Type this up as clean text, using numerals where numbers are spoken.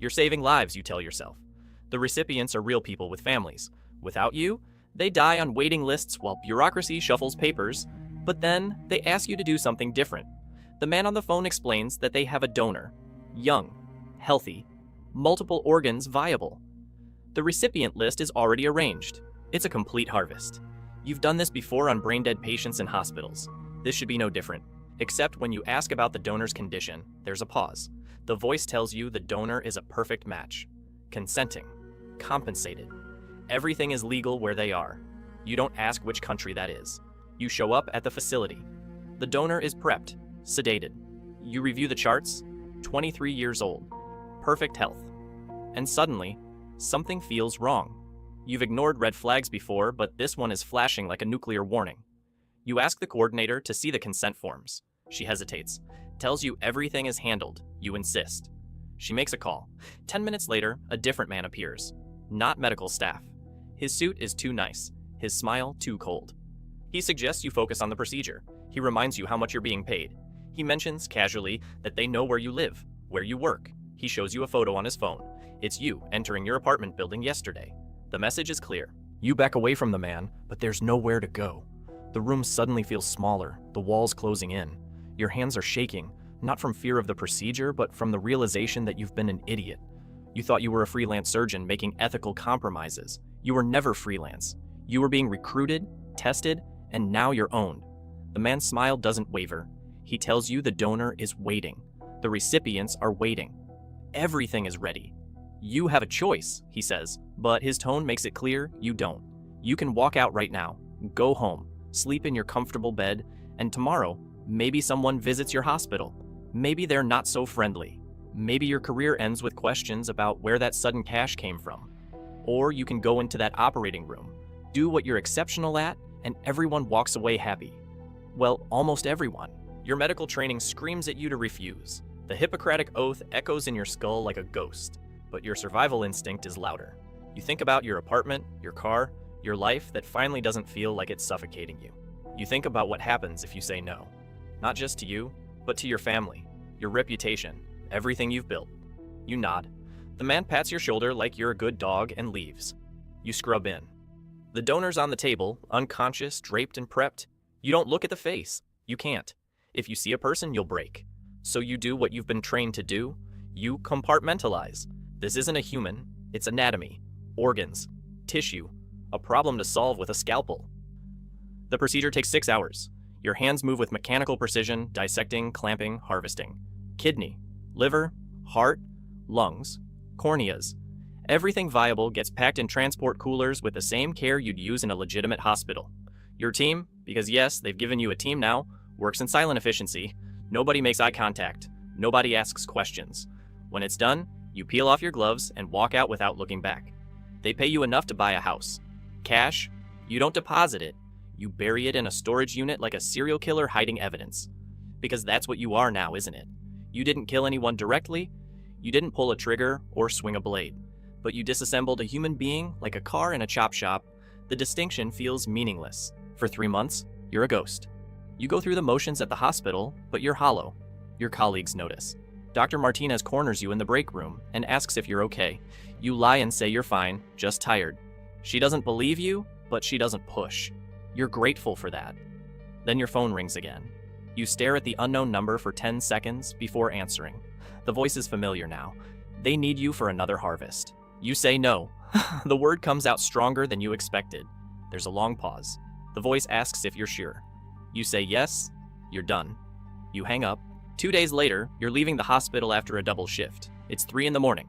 You're saving lives, you tell yourself. The recipients are real people with families. Without you, they die on waiting lists while bureaucracy shuffles papers, but then they ask you to do something different. The man on the phone explains that they have a donor. Young, healthy, multiple organs viable. The recipient list is already arranged. It's a complete harvest. You've done this before on brain-dead patients in hospitals. This should be no different. Except when you ask about the donor's condition, there's a pause. The voice tells you the donor is a perfect match. Consenting. Compensated. Everything is legal where they are. You don't ask which country that is. You show up at the facility. The donor is prepped, sedated. You review the charts, 23 years old, perfect health. And suddenly, something feels wrong. You've ignored red flags before, but this one is flashing like a nuclear warning. You ask the coordinator to see the consent forms. She hesitates, tells you everything is handled. You insist. She makes a call. 10 minutes later, a different man appears. Not medical staff. His suit is too nice, his smile too cold. He suggests you focus on the procedure. He reminds you how much you're being paid. He mentions, casually, that they know where you live, where you work. He shows you a photo on his phone. It's you entering your apartment building yesterday. The message is clear. You back away from the man, but there's nowhere to go. The room suddenly feels smaller, the walls closing in. Your hands are shaking, not from fear of the procedure, but from the realization that you've been an idiot. You thought you were a freelance surgeon making ethical compromises. You were never freelance. You were being recruited, tested, and now you're owned. The man's smile doesn't waver. He tells you the donor is waiting. The recipients are waiting. Everything is ready. You have a choice, he says, but his tone makes it clear you don't. You can walk out right now, go home, sleep in your comfortable bed, and tomorrow, maybe someone visits your hospital. Maybe they're not so friendly. Maybe your career ends with questions about where that sudden cash came from. Or you can go into that operating room, do what you're exceptional at, and everyone walks away happy. Well, almost everyone. Your medical training screams at you to refuse. The Hippocratic Oath echoes in your skull like a ghost, but your survival instinct is louder. You think about your apartment, your car, your life that finally doesn't feel like it's suffocating you. You think about what happens if you say no. Not just to you, but to your family, your reputation, everything you've built. You nod. The man pats your shoulder like you're a good dog and leaves. You scrub in. The donor's on the table, unconscious, draped and prepped. You don't look at the face. You can't. If you see a person, you'll break. So you do what you've been trained to do. You compartmentalize. This isn't a human. It's anatomy, organs, tissue, a problem to solve with a scalpel. The procedure takes 6 hours. Your hands move with mechanical precision, dissecting, clamping, harvesting. Kidney, liver, heart, lungs, corneas. Everything viable gets packed in transport coolers with the same care you'd use in a legitimate hospital. Your team, because yes, they've given you a team now, works in silent efficiency. Nobody makes eye contact. Nobody asks questions. When it's done, you peel off your gloves and walk out without looking back. They pay you enough to buy a house. Cash, you don't deposit it. You bury it in a storage unit like a serial killer hiding evidence. Because that's what you are now, isn't it? You didn't kill anyone directly. You didn't pull a trigger or swing a blade. But you disassembled a human being like a car in a chop shop. The distinction feels meaningless. For 3 months, you're a ghost. You go through the motions at the hospital, but you're hollow. Your colleagues notice. Dr. Martinez corners you in the break room and asks if you're okay. You lie and say you're fine, just tired. She doesn't believe you, but she doesn't push. You're grateful for that. Then your phone rings again. You stare at the unknown number for 10 seconds before answering. The voice is familiar now. They need you for another harvest. You say no. The word comes out stronger than you expected. There's a long pause. The voice asks if you're sure. You say yes, you're done. You hang up. 2 days later, you're leaving the hospital after a double shift. It's 3 in the morning.